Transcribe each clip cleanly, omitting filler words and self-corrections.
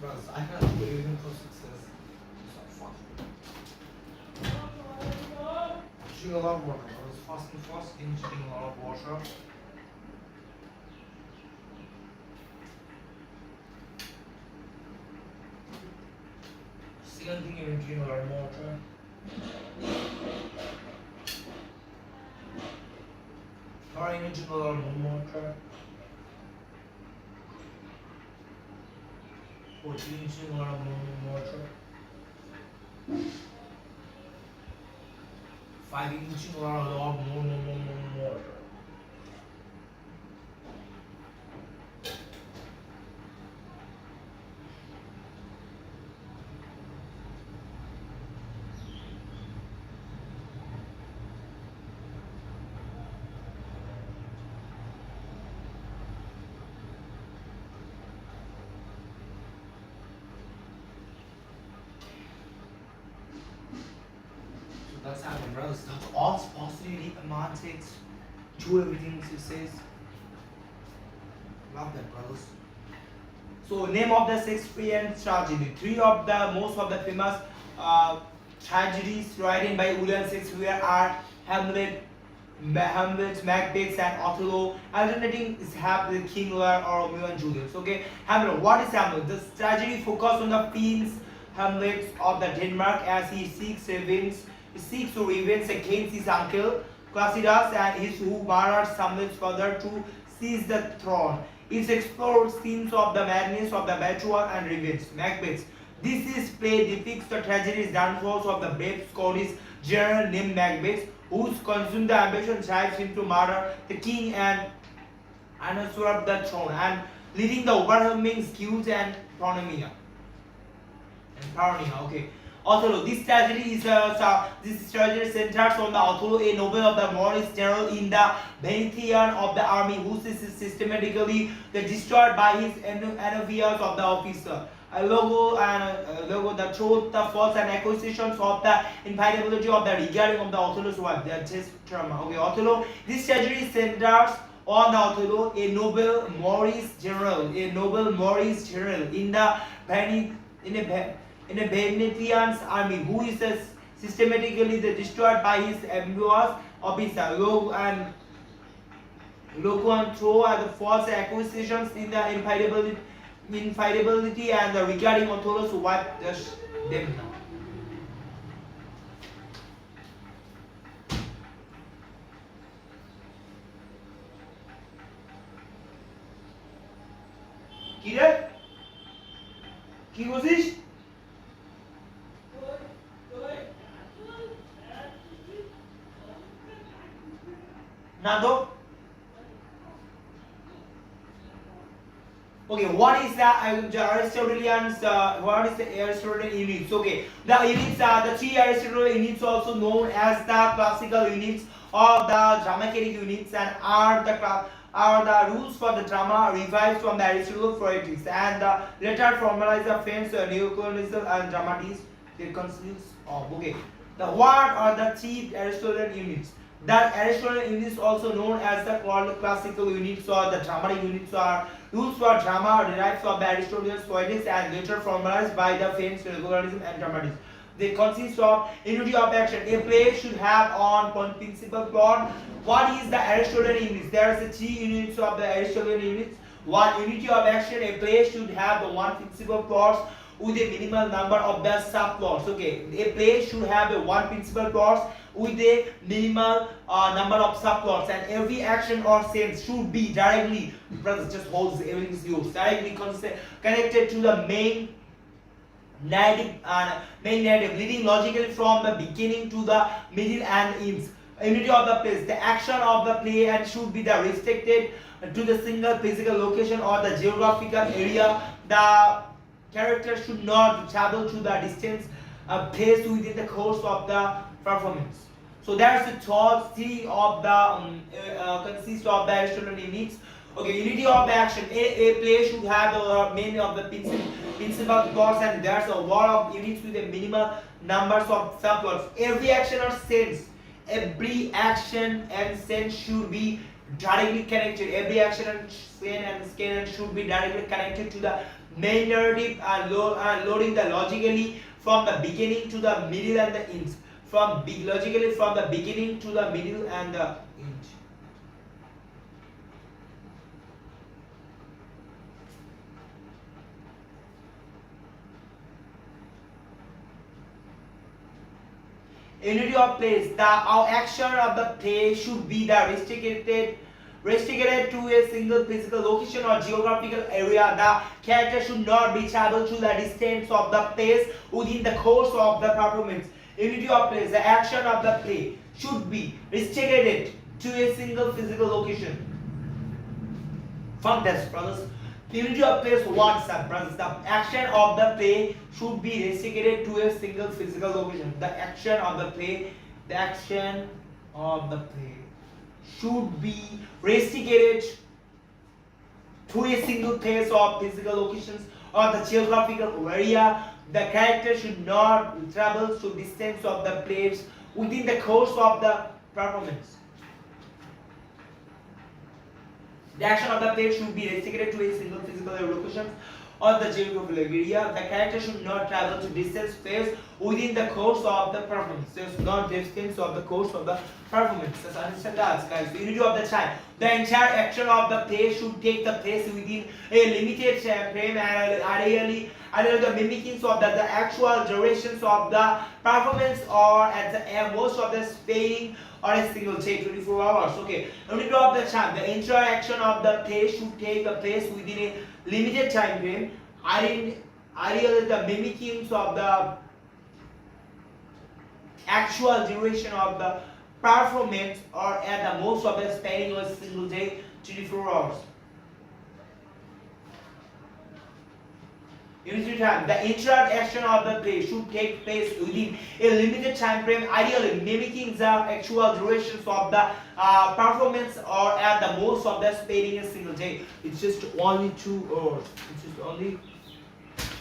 Brothers, I cannot do anything for success. It's not fun. Drink a lot of water, brothers. Fasting fast, drinking a lot of water. Second thing, you drink a lot of water. Third, you drink a lot of water. Fourth, you drink a lot of water. 5 inching or a lot more water. That's happening, brothers. That's all positivity, semantics, do everything she says. Love that, brothers. So, name of the Shakespearean tragedy. Three of the most of the famous tragedies written by William Shakespeare are Hamlet, Macbeth, and Othello. Alternating is Hamlet, the King Lear, or Romeo and Juliet. Okay, Hamlet. What is Hamlet? This tragedy focuses on the prince Hamlet of the Denmark as he seeks revenge against his uncle Placidus and his who murdered Hamlet's father to seize the throne. It explores themes of the madness of the betrayal and revenge. Macbeth. This play depicts the tragedies downfalls of the brave Scottish general named Macbeth, whose consumed ambition drives him to murder the king and usurp the throne, and leading the overwhelming skills and paranoia. Okay. Othello. This tragedy centers on the Othello, a noble of the Moorish general in the Venetian of the army, who is systematically destroyed by his enemies of the officer. Logo, the truth, the false and accusations of the infidelity of the regarding of the Othello's wife. They are just drama. Okay, Othello. This tragedy centers on the Othello, a noble Moorish general in the Venetian's army, who is systematically destroyed by his ambitious officer. Logo and through the false accusations in the infidelity and the regarding Othello's wife, just them now. কি বলছিস? Nando? Okay, what is the Aristotelian units? Okay, the units are the three Aristotelian units, also known as the classical units or the dramatic units, and are the rules for the drama revised from the Aristotelian poetics, and the later formalized the French neocolonialism and dramatics. They consist of the what are the three Aristotelian units? The Aristotelian units, also known as the classical units or the dramatic units, are rules for drama derived from the Aristotelian poetics and later formalized by the French regularism and dramatics. They consist of unity of action. A play should have on principal plot. What is the Aristotelian units? There are the three units of the Aristotelian units. One, unity of action. A play should have the one principal plot with a minimal number of the subplots. Okay, a play should have a one principal plot with a minimal number of subplots, and every action or sense should be directly, brothers, just hold this, everything is yours, directly connected to the main narrative, leading logically from the beginning to the middle and ends. Unity of the place. The action of the play and should be restricted to the single physical location or the geographical area. The character should not travel to the distance placed within the course of the performance. So that's the thought three of the consist of the Aristotelian units. Okay, unity of the action. A play should have many of the principal plots, and there's a lot of units with a minimal numbers of subplots. Every action and sense should be directly connected. Every action and scene should be directly connected to the main narrative, and loading the logically from the beginning to the middle and the end. Logically from the beginning to the middle and the end. Unity of place. The action of the play should be restricted to a single physical location or geographical area. The character should not be traveled to the distance of the place within the course of the performance. Unity of place. The action of the play should be restricted to a single physical location. From this, brothers. Unity of place one step, brothers. The action of the play should be restricted to a single physical location. The action of the play should be restricted to a single place of physical locations or the geographical area. The character should not travel to distance of the place within the course of the performance. The action of the play should be restricted to a single physical location or the geographical area. The character should not travel to distance space within the course of the performance. There's not distance of the course of the performance. Just understand that, guys. The unity of the time. The entire action of the play should take the place within a limited frame, and ideally the mimicking of the actual durations of the performance, or at the most of the sparing or a single take 24 hours. Okay, unity of the time. The entire action of the play should take the place within a limited time frame. Ideally the mimicking of the actual duration of the performance, or at the most of the spanning of a single day 24 hours. Unity time. The interaction of the play should take place within a limited time frame, ideally mimicking the actual durations of the performance, or at the most of the spanning a single day. It's just only 2 hours. It's just only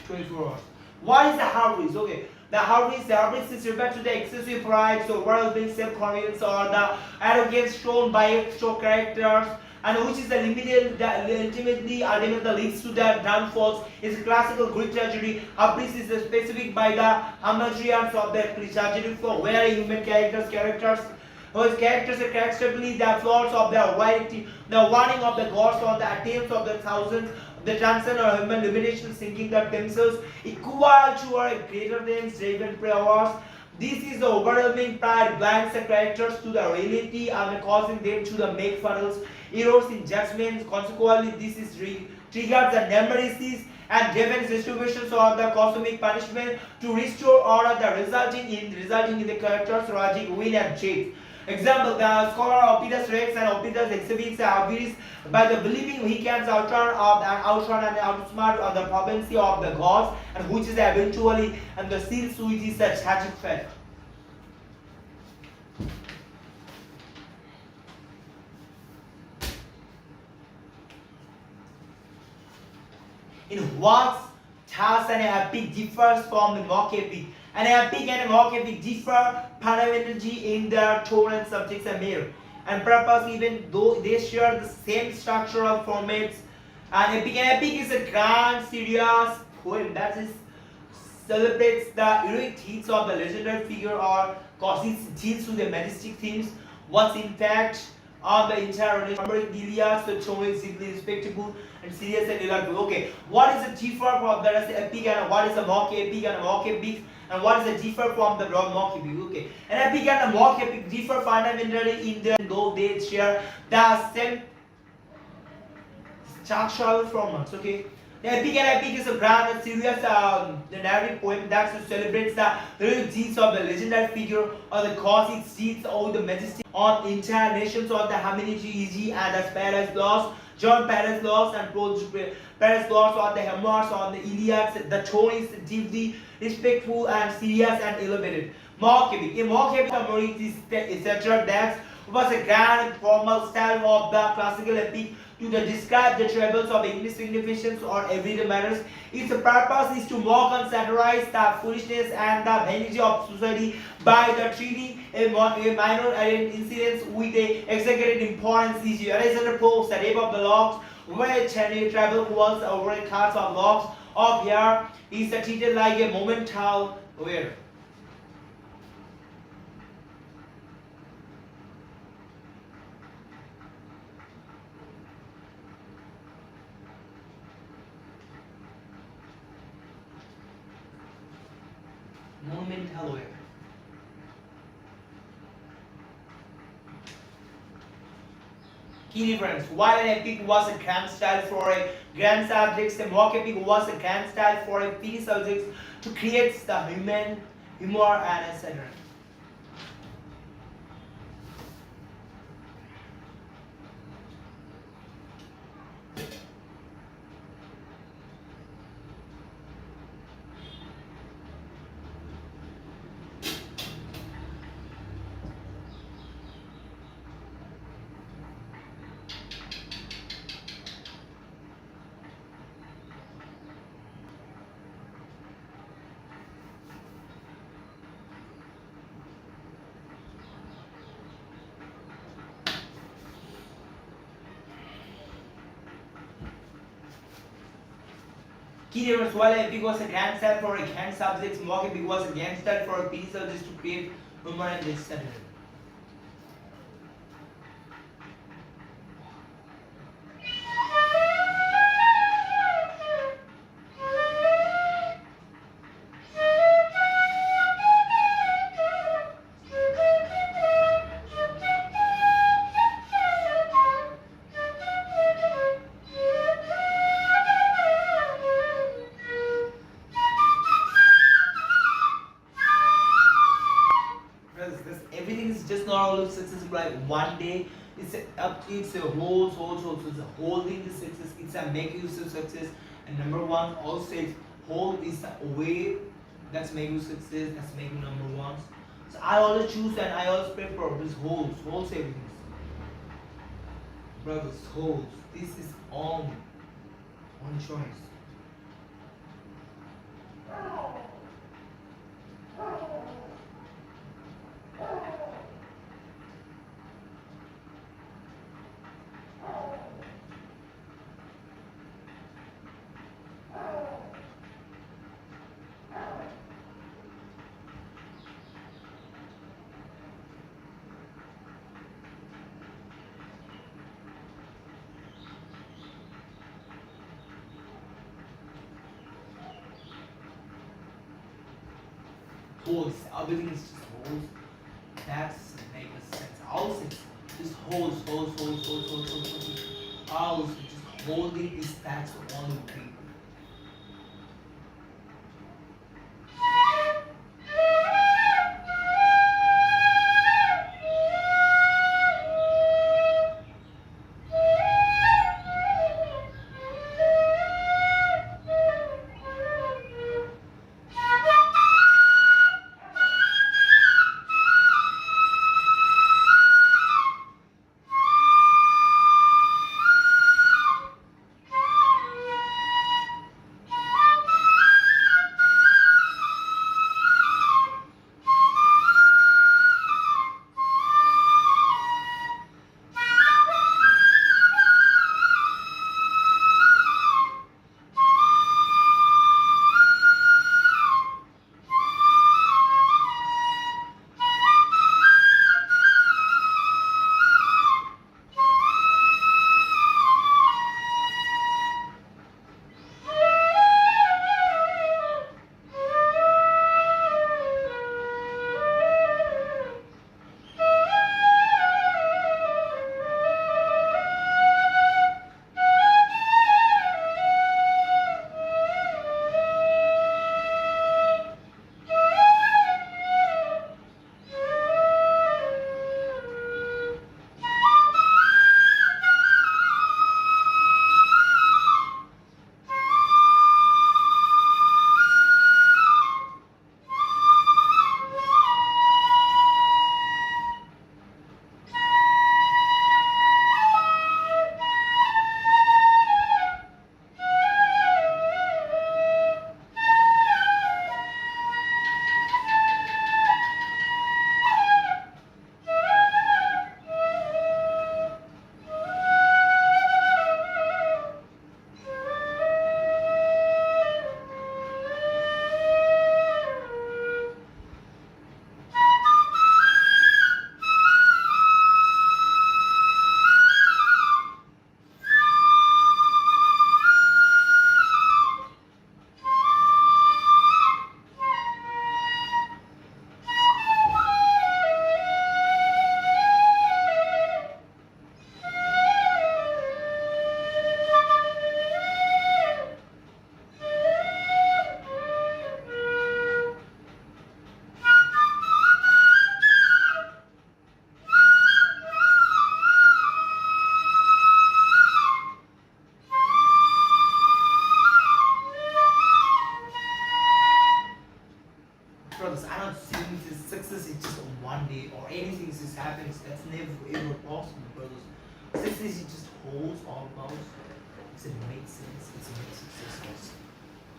24 hours. What is the hubris? Okay. The hubris is referred to the excessive pride, so overwhelming self-confidence, or the arrogance shown by extra characters, and which is the limited that ultimately leads to the downfalls. Is a classical Greek tragedy. Hubris is specific by the Hamadryans of the tragedy for where human characters whose characters are characteristically the flaws of their variety, the warning of the gods, or the attempts of the thousands, the transcend or human limitations, thinking that themselves equal to or greater than driven powers. This is the overwhelming pride blinds the characters to the reality and causing them to the make fatal errors in judgment. Consequently, this is triggers the nemesis and Devon's distributions of the cosmic punishment to restore order, resulting in the characters' logic, will and change. Example: the scholar Oedipus Rex and Oedipus exhibits hubris by the believing he can outrun and outsmart on the propensity of the gods, and which is eventually and the seals which is a tragic fate. In what task an epic differs from a mock epic? An epic and a mock epic differ fundamentally in their tone and subjects and mirror and purpose, even though they share the same structural formats. An epic is a grand, serious poem that celebrates the heroic deeds of the legendary figure, or causes deals with the majestic themes. What's impact on the entire Iliad, the tone is simply respectable and serious and delightful. Okay, what is the differ from the epic, and what is a mock epic and a mock epic, and what is the differ from the mock epic? Okay, an epic and a mock epic differ fundamentally in their, though they share the same structural formats. Okay, the epic is a grand and serious narrative poem that celebrates the heroic deeds of the legendary figure, or the cause its deeds of the majesty on entire nations of the humanity, e.g. and as Paradise Lost, John Paradise Lost, and Paradise Lost, or the Homers on the Iliad. The tone is deeply respectful and serious and elevated. Mock epic. A mock epic is etc. That was a grand and formal style of the classical epic to describe the troubles of English significations or everyday matters. Its purpose is to mock and satirize the foolishness and the vanity of society by the treating a minor incidents with a exaggerated importance. Issue. Alexander Pope, the rape of the locks, where Chinese travel was over a cast of locks of hair is treated like a monumental wear. Monumental wear. Key difference. While an epic was a grand style for a grand subject, a mock epic was a grand style for a petty subject to create the humor and etc. Key difference. While epic was a grand style for a grand subject, mock epic was a grand style for a petty subject to create humor and etc. Everything is just not all successful like one day. It's a whole it's a whole thing is success. It's a make you success. And number one also it's whole is a way that's make you success. That's make you number one. So I always choose and I always prefer this wholes everything. Brothers, wholes. This is on choice. Holes, everything is just holes. That's make a sense. Also, just holes. Also, just holding is that's the only thing. Does it make sense? It's a make success also.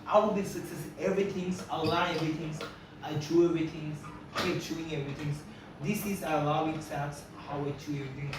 I will be success in everything. I learn everything. I do everything. Keep doing everything. This is I love it. That's how I do everything.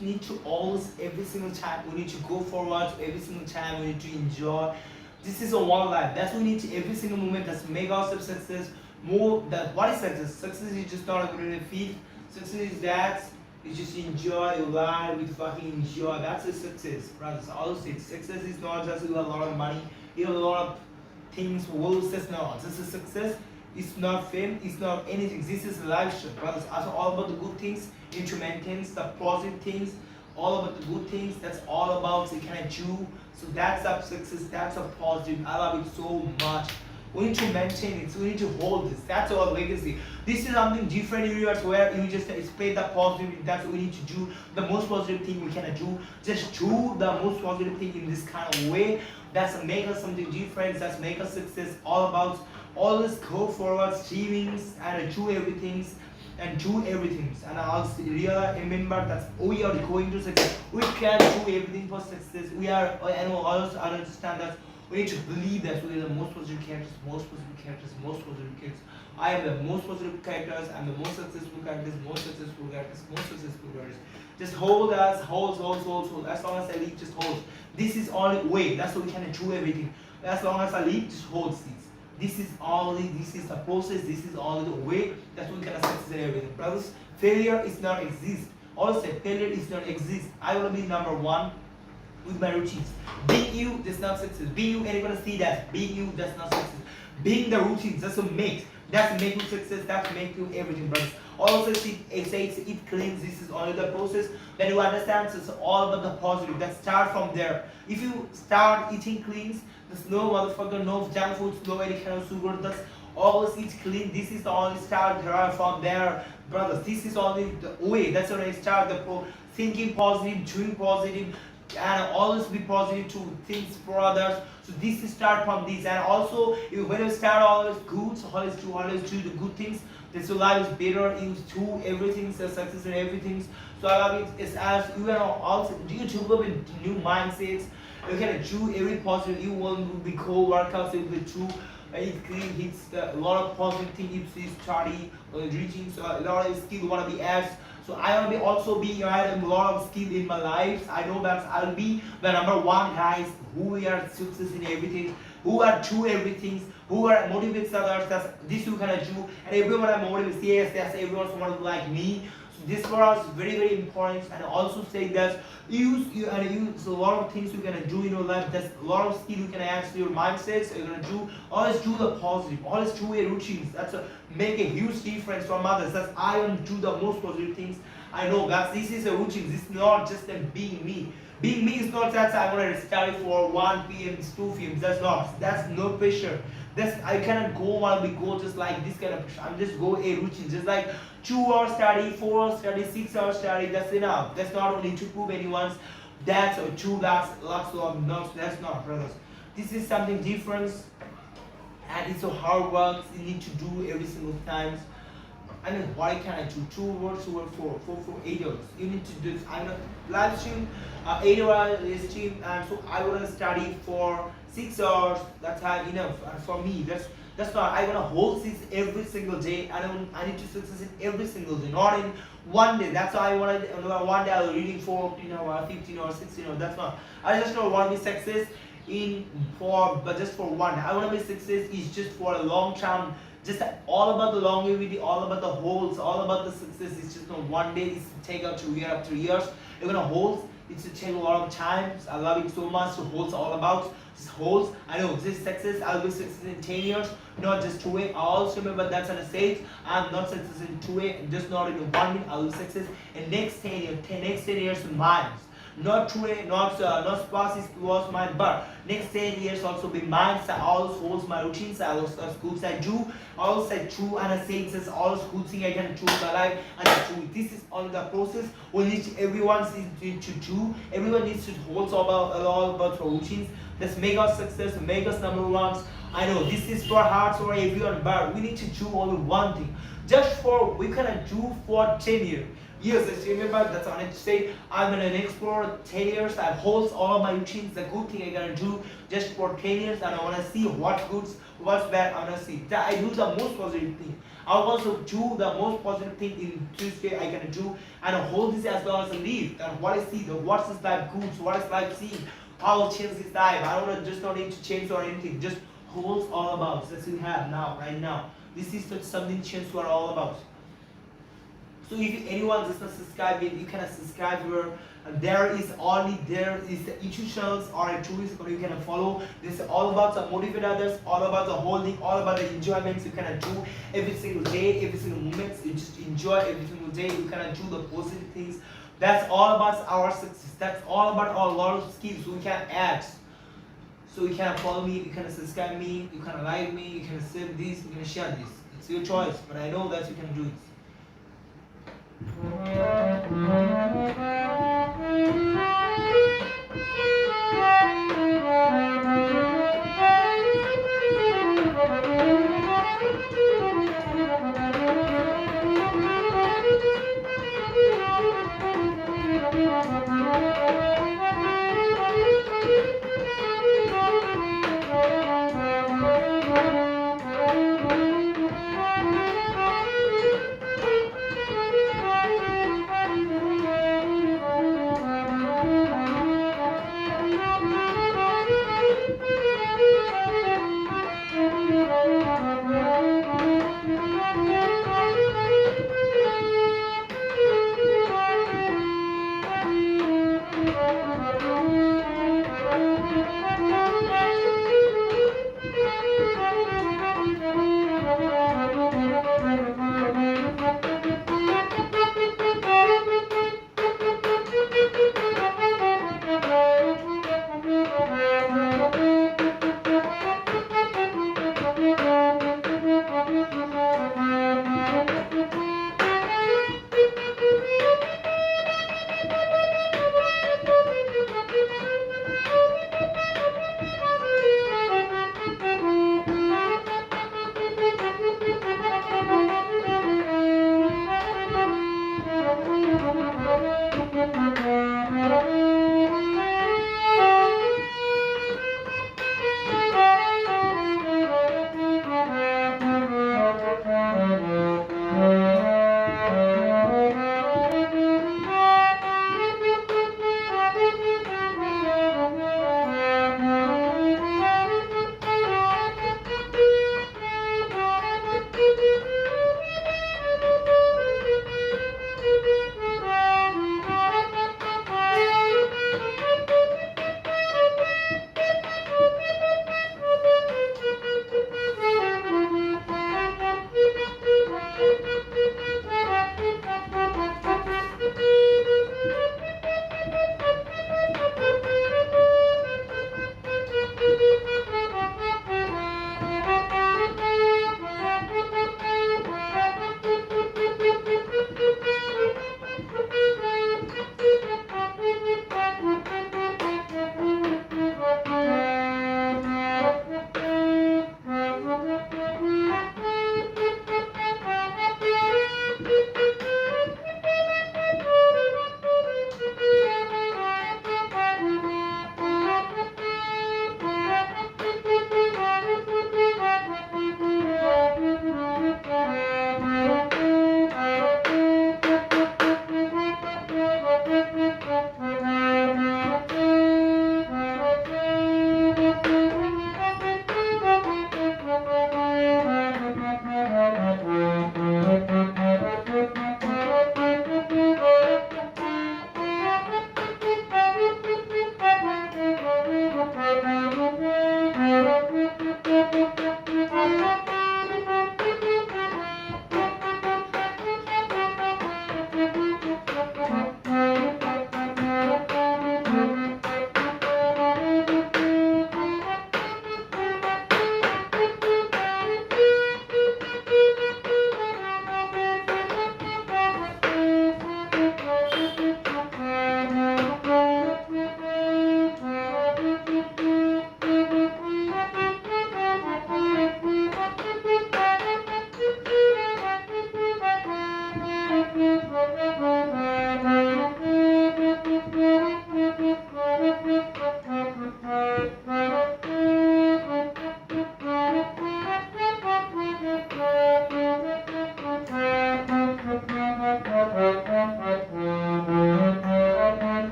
Need to always every single time we need to go forward, every single time we need to enjoy. This is a one life, that's we need to every single moment that's make ourselves success more. That what is success? Success is just not a good feat. Success is that you just enjoy your life with fucking enjoy. That's a success, brothers. Also success is not just you have a lot of money, you have a lot of things, world says no. This is success. It's not fame, it's not anything. This is lifestyle, brothers. Also all about the good things, you need to maintain the positive things, all about the good things. That's all about you can do. So that's a success, that's a positive. I love it so much. We need to maintain it, so we need to hold this. That's our legacy. This is something different in universe where you just spread the positive. That's what we need to do. The most positive thing we can do. Just do the most positive thing in this kind of way. That's make us something different. That's make us success. All about always go forward, streamings and do everything. And do everything. And I also really remember that we are going to success. We can do everything for success. We are and we also understand that We need to believe that we are the most positive characters, most positive characters, most positive characters. I am the most positive characters. I'm the most successful characters, most successful characters, most successful characters. Just hold us, hold. As long as I leave, just hold. This is only way. That's how we can do everything. As long as I leave, just hold things. This is the process. This is only the way that we can succeed in everything. Brothers, failure is not exist. Also, failure is not exist. I want to be number one with my routines. Being you does not success. Being you, and you're gonna see that. Being you does not success. Being the routines, that's what makes. That's make you success. That's make you everything, brothers. Also, it says it cleans. This is only the process. When you understand, so it's all about the positive. That start from there. If you start eating cleans, there's no motherfucker, no junk foods, no any kind of sugar. That's always eat clean. This is the only start from there, brothers. This is only the way. That's when I start the thinking positive, doing positive, and always be positive to things for others. So this is start from this. And also, when you start always good, so always do the good things. This life is better. You do everything, so success in everything. So I love it. It's as you know also do you develop new mindsets. You can do every positive. You want to be cool workouts. You will do. It hits a lot of positive things. You study, reaching, so a lot of skill you want to be asked. So I will be also be I have a lot of skill in my life. I know that I'll be the number one guys who are success in everything, who are true everything, who are motivates others. That's this you can do, and everyone I motivate. Yes, that's everyone's want to be like me. So this for us very important. And also say that use a lot of things you can do in your life. There's a lot of skill you can add to your mindsets. You're gonna do always do the positive, always do your routines. That's a make a huge difference from others. That's I want to do the most positive things. I know that this is a routine. This is not just them being me. Being me is not that I want to study for 1 p.m. 2 p.m. That's not. That's no pressure. That's I cannot go while we go just like this kind of pressure. I'm just go a routine. Just like 2 hours study, 4 hours study, 6 hours study. That's enough. That's not only to prove anyone's that's or 2 lakhs of notes. That's not, brothers. This is something different, and it's a hard work. You need to do every single time. I mean, why can't I do 2 words over 4 for 8 hours? You need to do. I'm not live stream 8 hours stream, and so I want to study for 6 hours. That's time enough. And for me, that's not. I want to hold this every single day. I need to success in every single day, not in one day. That's why I want to. One day I'll reading for 14 hours, 15 hours, 16 hours. That's not. I just don't want to be success in for, but just for one. I want to be success is just for a long term. Just all about the longevity, all about the holds, all about the success. It's just not one day. It's to take out to year after years. You're gonna hold. It's to take a lot of time. I love it so much. So holds all about just holds. I know this success. I'll be success in 10 years, not just 2 way. I also remember that's on a stage. I'm not success in 2 way, just not in 1 minute. I'll be success in next 10 years. Next 10 years in mine. Not true, not spouses was mine, but next 10 years also be mine. So I always holds my routines, I always schools I do, always say true and I say it's always good thing I can choose my life and I do. This is all the process which everyone needs to do. Everyone needs to hold all about routines. Let's make us success, make us number ones. I know this is for hard for everyone, but we need to do only one thing. Just for we cannot do for 10 years. Yes, I remember that's what I need to say. I'm gonna explore 10 years. I hold all of my routines, the good thing I'm gonna do just for 10 years, and I wanna see what's good, what's bad. I wanna see that I do the most positive thing. I also do the most positive thing in Tuesday I can do, and I hold this as long as I live. And what I see, what's this life good, what is life seeing, how I'll change this life. I don't wanna just don't need to change or anything. Just holds all about. That's what we have now, right now. This is something change we are all about. So if anyone does not subscribe, you can subscribe here. There is the institutions or a tools or you can follow. This is all about the motivate others, all about the holding, all about the enjoyments you can do every single day, every single moment. You just enjoy every single day. You can do the positive things. That's all about our success. That's all about a lot of skills we can add. So you can follow me, you can subscribe me, you can like me, you can save this, you can share this. It's your choice, but I know that you can do it.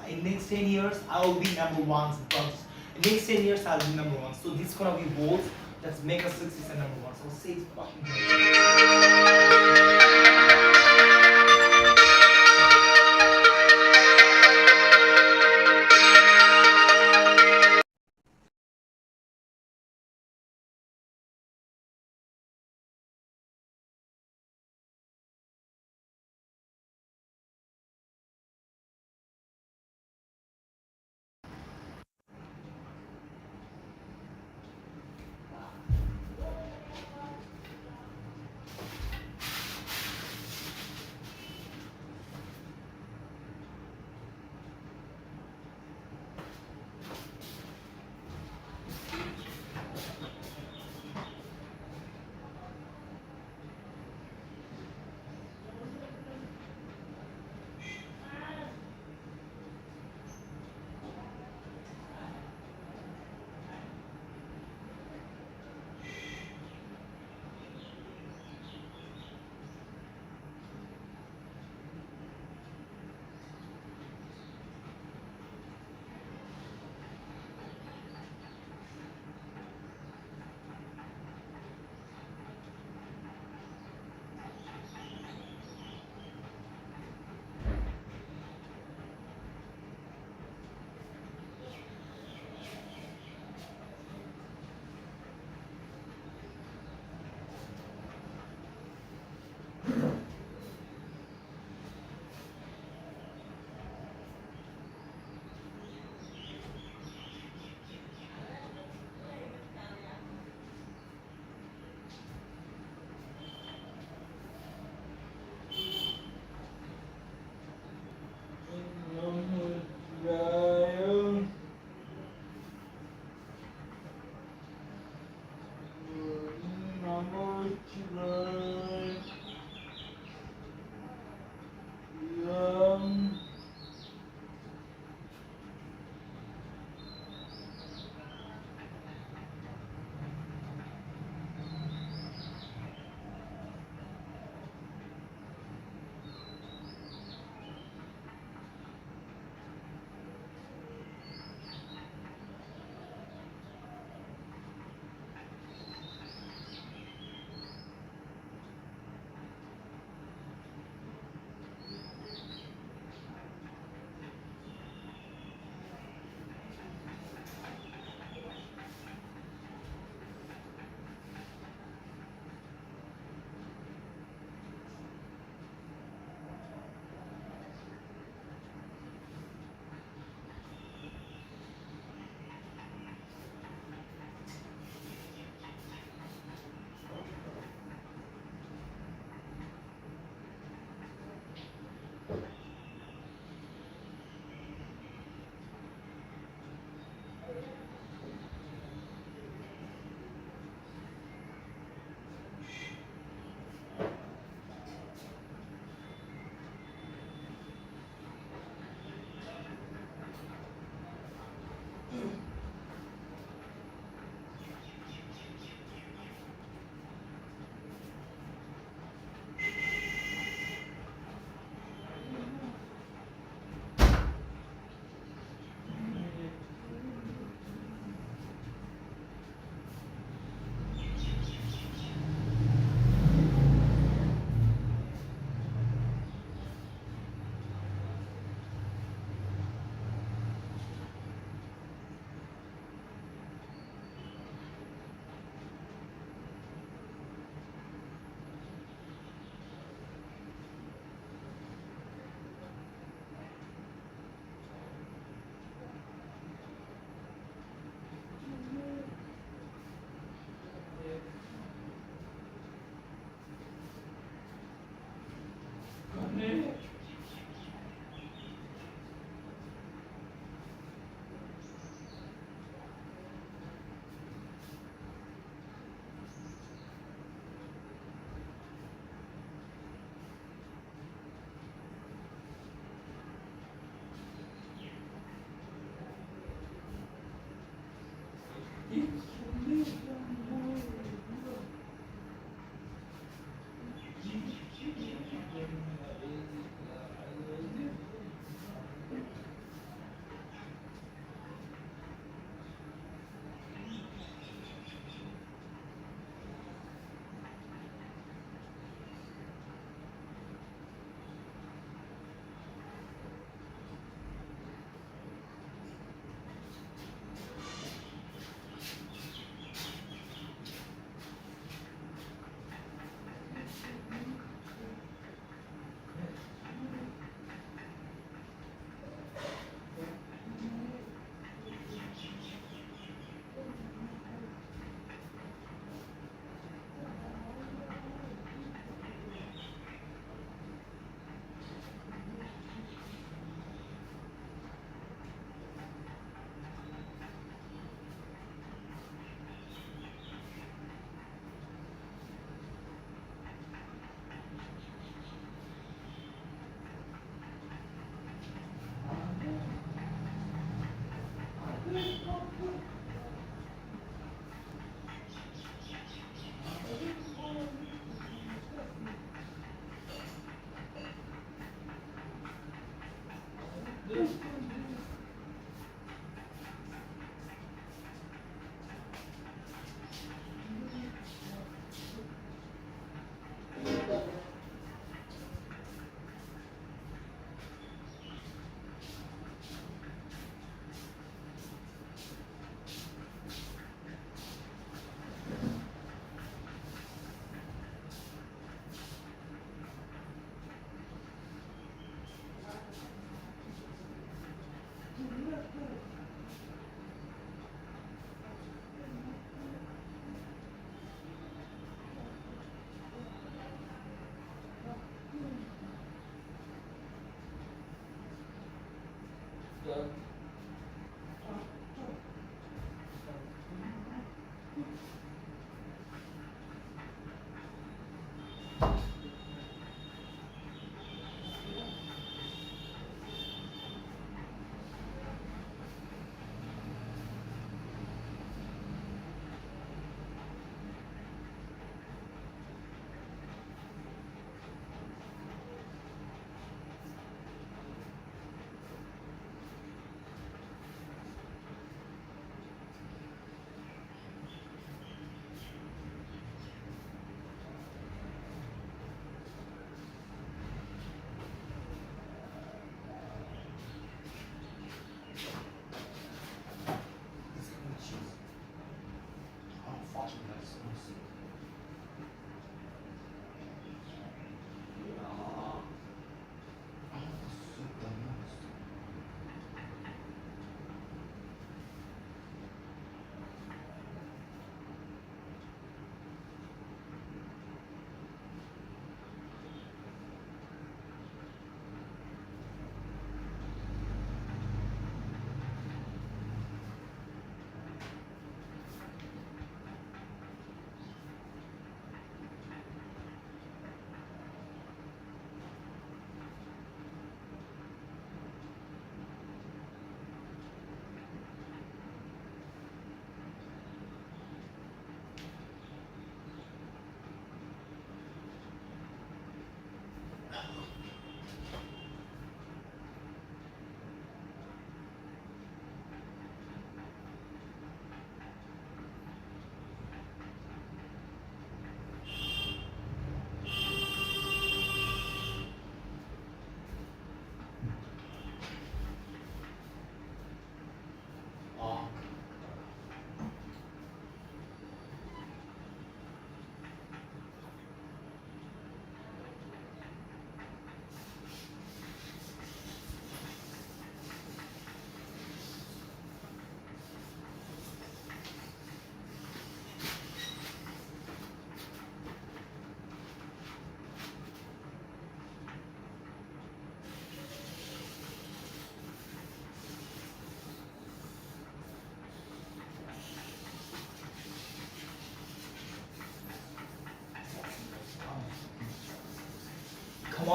in next 10 years I'll be number one. But in next 10 years I'll be number one. So this gonna be goals that make us success and number one. So say it fucking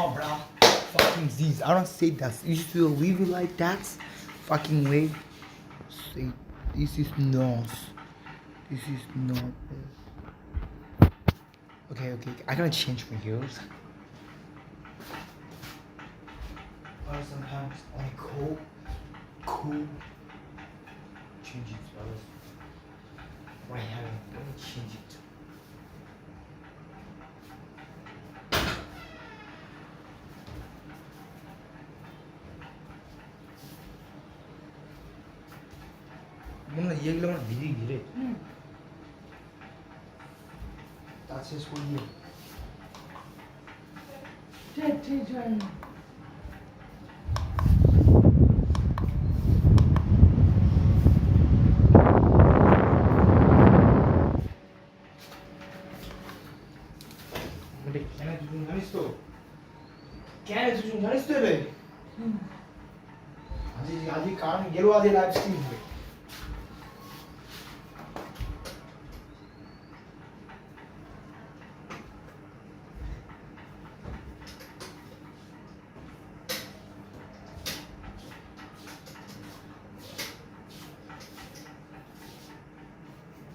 No, bro. Fucking Z's. I don't say that. You used to leave it like that. Fucking way. Say, this is not. This is not. Okay. I gotta change for yours. Or sometimes only cool. Change it, brothers. Right here. Let me change it. 뭔가 이 얘기를 하면 미리 이래. That's just for you. 근데 걔네 좀 잘했어. 걔네 좀 잘했어 왜? 아직 가는 예로 아직 라이브 스트리밍.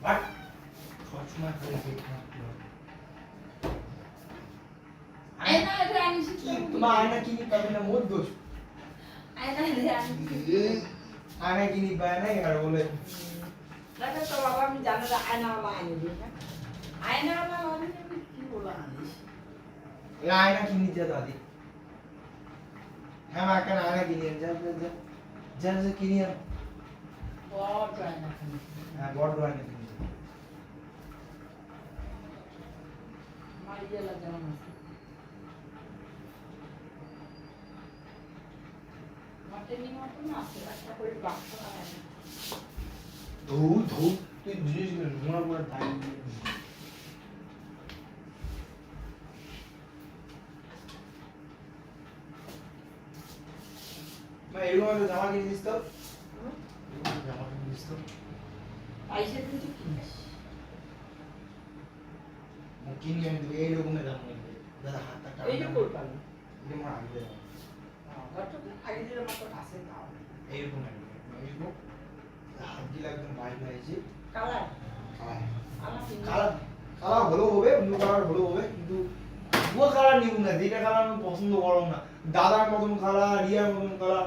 What? Fortuna করে আয়না রে আমি কি তোমার আয়না কিনি পাবে না মোর দোষ আয়না রে আমি আয়না কিনি পায় না আর বলে দেখো তো বাবা আমি জানো না আয়নাওয়ালা আনি দিই না আয়নাওয়ালা মানে আমি কি বলা আনিস এই আয়না কিনি যা দাদি হ্যাঁ মা কেন আয়না কিনি যা কিনি আর বড় আয়না হ্যাঁ বড় আয়না কিনি মারিয়ে লাগানো আছে মাটেনি মতো না আছে একটা করে বাক্স লাগানো ধৌ তুই বুঝিস না নোংরা করে দাঁড়িয়ে মা এরকম একটা জামা কিনে দিস তো জামা কিনে দিস তো পয়সা কিন্তু কিনিস কিনে আমি দেবো এইরকমের জামা কিনবে দাদা হাতটা টান এই যে করতাম এটা আমার আগে দেবো আগে দিলে মতো আছে তাও এইরকম এইরকম হাত দিলে একদম বাইক হয়েছে কালার কালার হলেও হবে ব্লু কালার হলেও হবে কিন্তু পুরো কালার নিব না যেটা কালার আমি পছন্দ করব না দাদার মতন কালার রিয়ার মতন কালার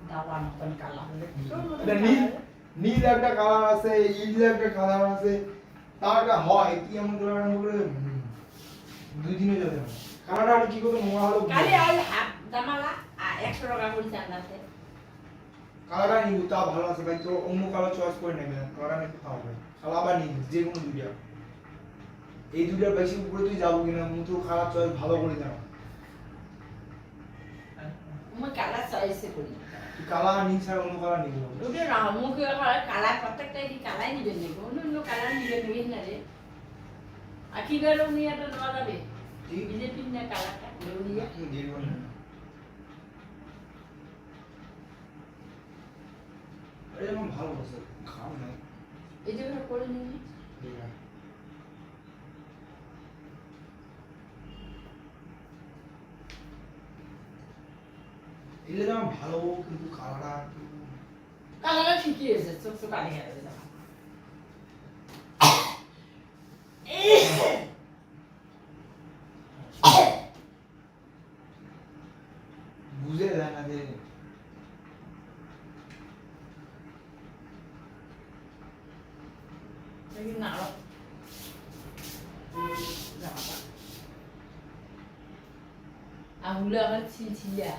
দাদার মতন কালার নীল একটা কালার আছে ইল একটা কালার আছে তার একটা হয় কি এমন কালার আমি করে দুই দিনে যাবে না কালারটা আর কি করতে নোংরা হলো কালি ওই হাফ দামালা 100 টাকা করে চান্দাতে কালারটা নিব তা ভালো আছে ভাই তো অন্য কালার চয়েস করে নেবে না কালারটা একটু খাওয়া হবে কালার আবার নিব যে কোনো দুইটা এই দুইটার বেশি উপরে তুই যাবো কিনা মুতো খারাপ চয়েস ভালো করে জানো আমি কালার চয়েসে করি তুই কালার নিস আর অন্য কালার নিবি না ওটা না মুখে কালার প্রত্যেকটা কি কালার নিবেন নাকি অন্য কালার নিবেন নাকি না রে আর কি গেল উনি এটা দেওয়া যাবে বিজেপি না কালারটা উনিয়া দিব না আরে আমার ভালো বসে খাও না এই যে করে নিন এলে তো আমার ভালো কিন্তু কালারটা ঠিকই আছে চোখ চোখ কালি গেছে বুঝে যায় না যে না আঙুলে আমার ছিলছিলা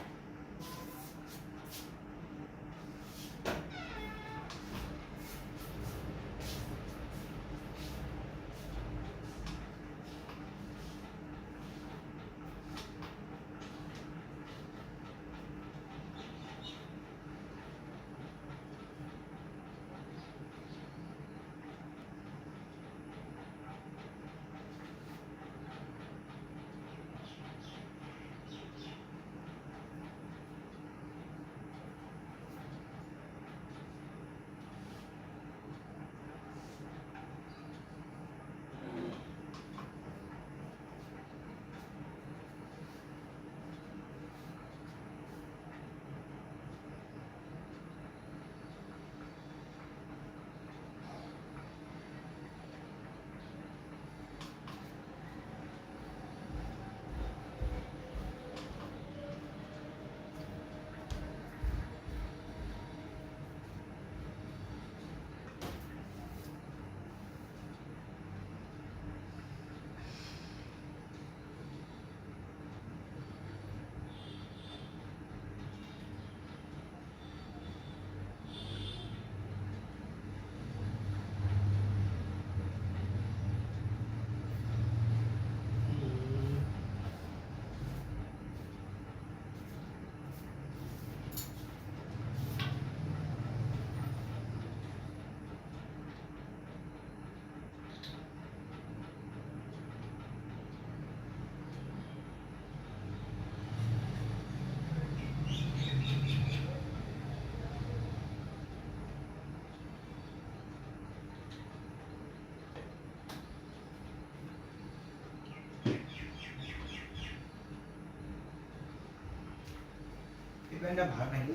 ইভেন্টটা ভালো নাকি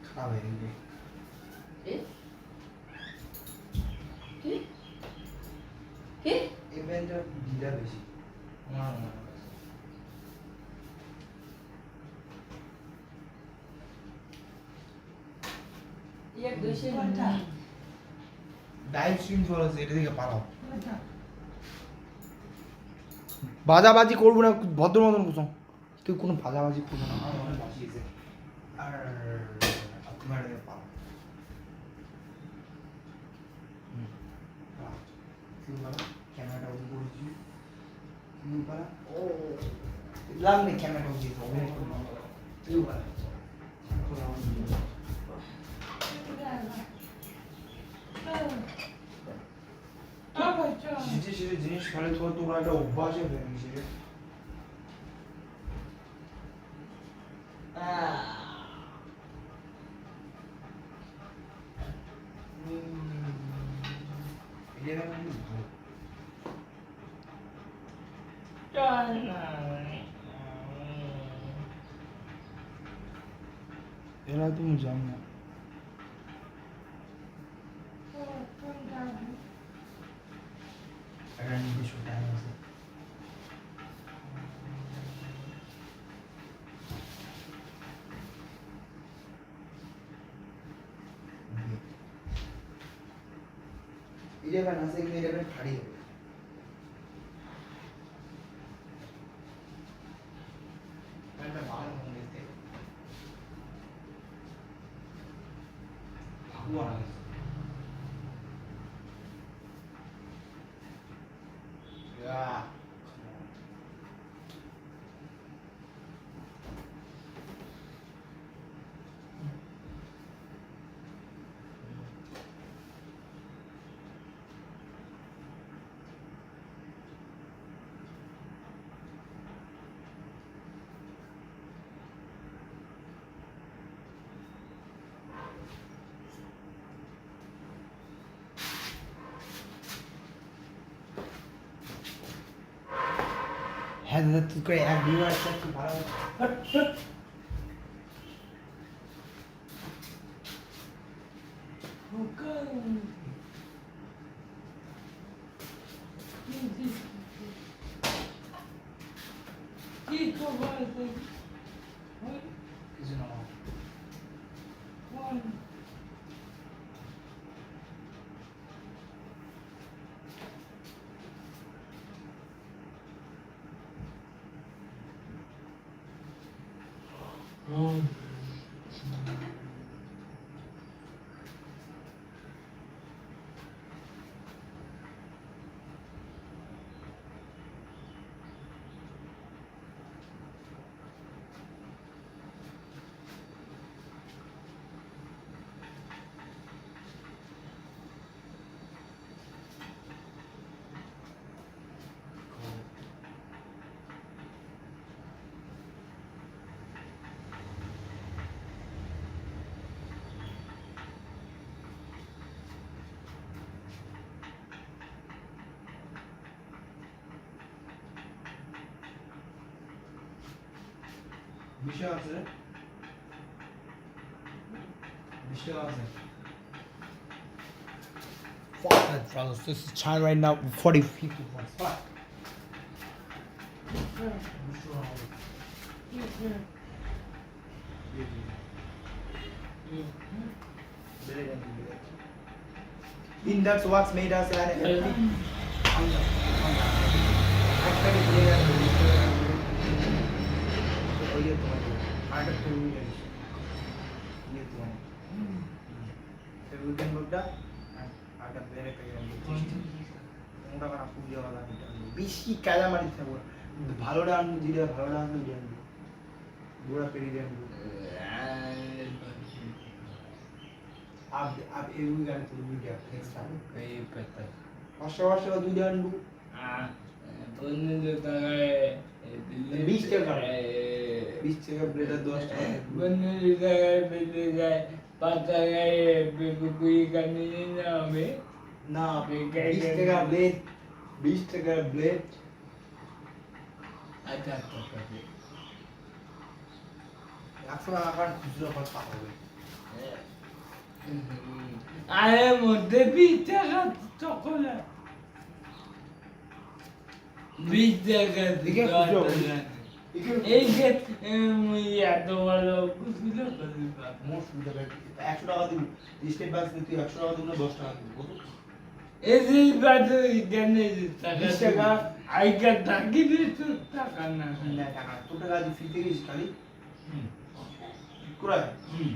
খারাপ হয়ে গেছে এ কি কি ইভেন্টটা ঢিলা বেশি আমার মনে হয় এক দোষে লাইভ স্ট্রিম চলছে এটা দিকে পালাও বাজাবাজি করবো না ভদ্র মতন কুসুম তুই কোনো বাজাবাজি করবো না আমার মনে বাসিয়েছে আর তোমার দিকে পালাও তুই বলো ক্যামেরাটা অন করেছি তুই বলো ও লাগবে ক্যামেরাটা অন দিয়ে তুই বলো সেটা জিনিস খেলে তোর একটা অভ্যাস হয়ে গেছে এরা তুমি জানো না একটা নির্দিষ্ট টাইম আছে ইলেভেন আছে কিন্তু ইলেভেন ফাড়ি হবে একটা ভালো মনে দেখতে ভাগুয়া না Yeah. হ্যাঁ দাদা তুই করে এক ভিউ আসছে কি ভালো কিছু না বিষয় আছে বিষয় আছে Fuck that, brothers. This is time right now. 40, 50 points. Fuck. In that's what's made us an healthy. বেশি কালামারি থাকবো ভালো ডান দিলে ভালো ডান দিয়ে আনবো বুড়া পেরিয়ে দিয়ে আনবো आप एक भी गाने तुम भी क्या नेक्स्ट टाइम कहीं पता वर्ष का दूध आनबो बोलने देता है 20 টাকা 20 টাকা প্লেট 10 টাকা बोलने देता है बेटे जाए पता है कोई करने नहीं ना हमें না 20 টাকা প্লেট 20 টাকা প্লেট अच्छा अच्छा 100 টাকা কারণ খুচরো খরচ পাওয়া হবে আরে মধ্যে 20 টাকা চকোলেট 20 টাকা দেখে খুচরো এই যে এত ভালো খুচরো করতে পারবো মোট সুবিধা ভাই 100 টাকা দিবি স্টেট ব্যাংক তুই 100 টাকা দিবি না 10 টাকা দিবি বল এই যে বাজে জানে টাকা 20 টাকা আইকা থাকি তো টাকা না না টাকা তো টাকা দি ফ্রি থেকে খালি কুরাই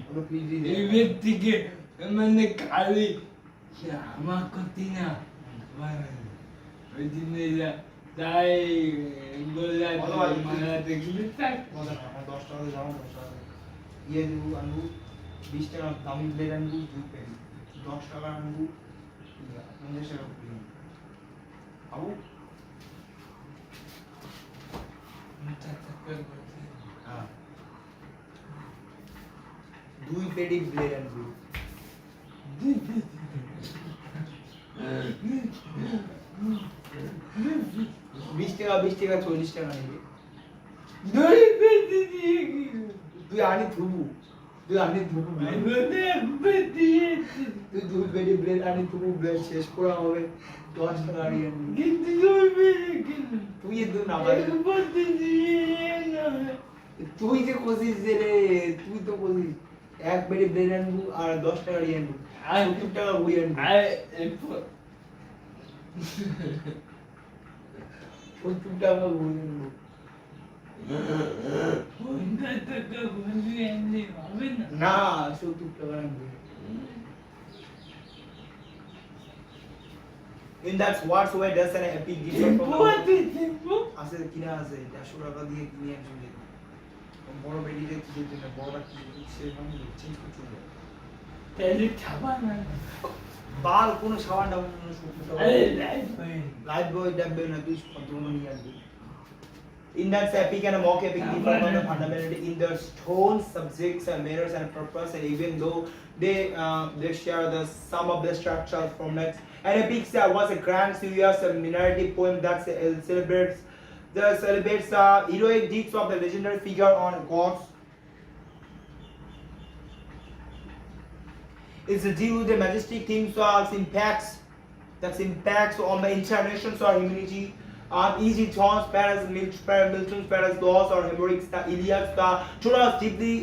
ওটা ফ্রি দিয়ে দে এই ব্যক্তিকে মানে খালি আমার ক্ষতি না ওই জিনিসটা তাই গোলা মারা দেখলে তাই মজা না আমার 10 টাকা দাও 10 টাকা ইয়ে দেবো আনবো 20 টাকা দামি প্লেট আনবো 2 প্লেট 10 টাকা আনবো 50 টাকা প্লেট আবু হ্যাঁ 2 প্লেট প্লেট আনবো 20 টাকা 40 টাকা নেবে তুই আনি থুবু তুই দুই পেটি ব্রেড আনি থুবু ব্রেড শেষ করা হবে 10 টাকা আনি তুই এত না ভাই তুই যে কোসিস যে রে তুই তো কোসিস এক পেটি ব্রেড আনবো আর 10 টাকা দিয়ে আনবো আর 70 টাকা বই আনবো 70 টাকা বই আনবো না 70 টাকা আনবো In that what way does an epic gift আছে কিনা আছে 100 টাকা দিয়ে কিনে আনছি বড় বেডিতে কি দিতে না বড় কি সে মানে চেঞ্জ করতে হবে তাহলে খাবা না বাল কোন সাবান ডাউন আরে লাইফ বয় ডাববে না তুই কন্ট্রোল নিয়ে আসবি In that epic and a mock epic differ from the fundamental in their tone, subjects, and manners and purpose, and even though they share the some of the structural formats. An epic was a grand serious minority poem that celebrates the heroic deeds of the legendary figure on gods. It's due to the majestic themes its impacts on the entire nations or humanity. Easy John's Paris, Milton's Paris Laws or Homeric Iliad, the Troilus deeply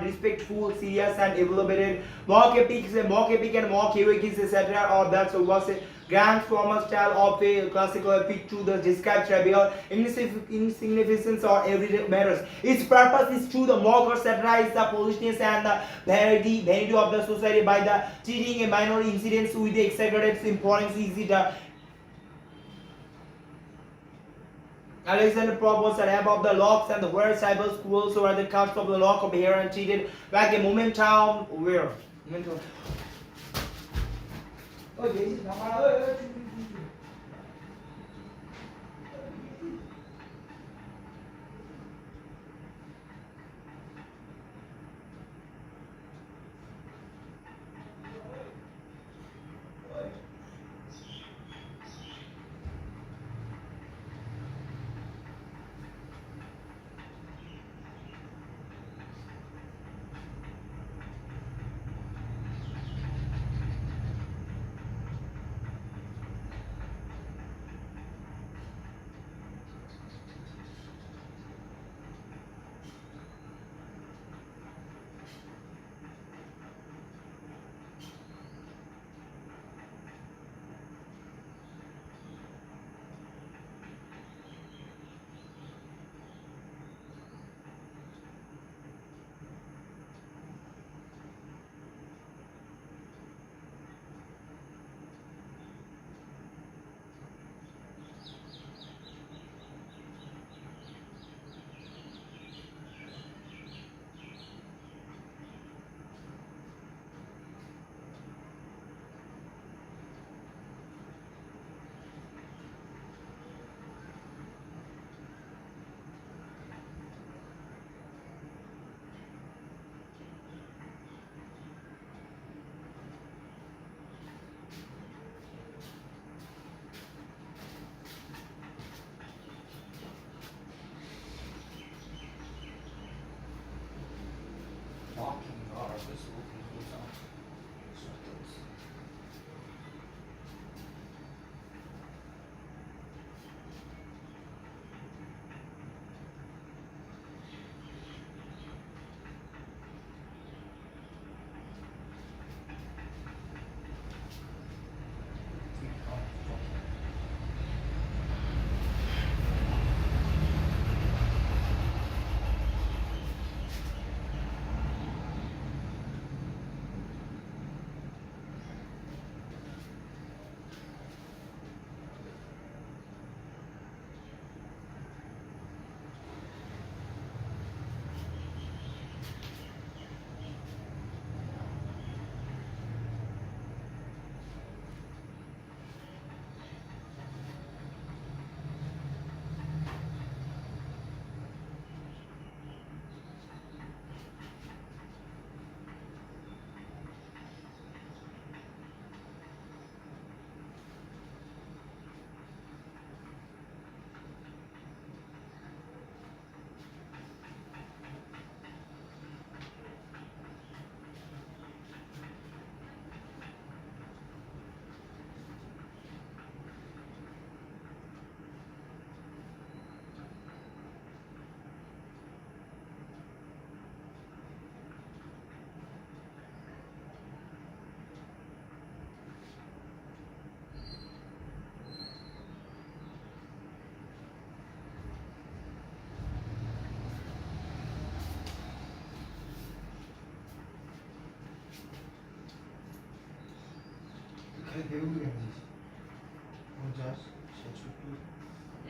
respectful, serious and elevated. Mock epic and mock heroic is etc. Or that was a grand formal style of a classical epic to the describe trivial insignificance or everyday matters. Its purpose is to the mocker satirize the foolishness and the vanity of the society by the treating a minor incidents with the exaggerated importance. Easy the Alexander proposed that above the locks and the where cyber schools were the cusp of the lock of hair and treated like a momentum where.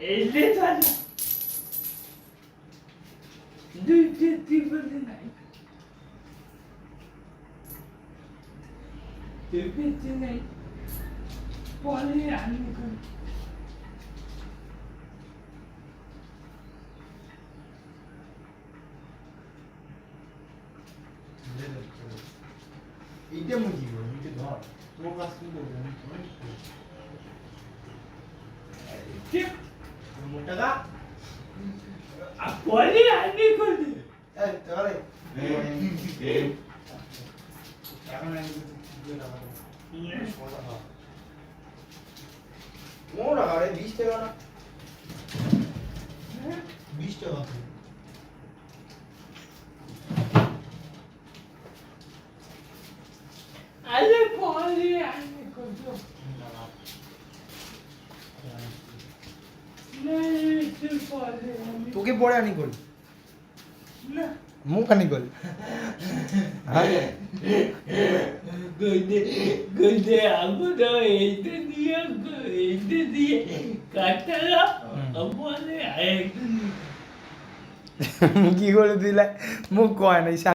এই যে চালা দুই তিন বলে নাই তুই পেতে নাই পরে আনবো কোন এইটা মুজি বল নিচে ধর তোর কাজ কি করবো ঠিক মোটাটা পরে আনবো কোন এই তাহলে এখন আমি মোটা আরে 20 টাকা না 20 টাকা আরে পরে আনবো কোন তোকে পরে আনি করি না মুখ আনি করি গইতে আমরা এইটা দিয়ে কাটালা আমাদের কি করে দিলে মুখ কয় নাই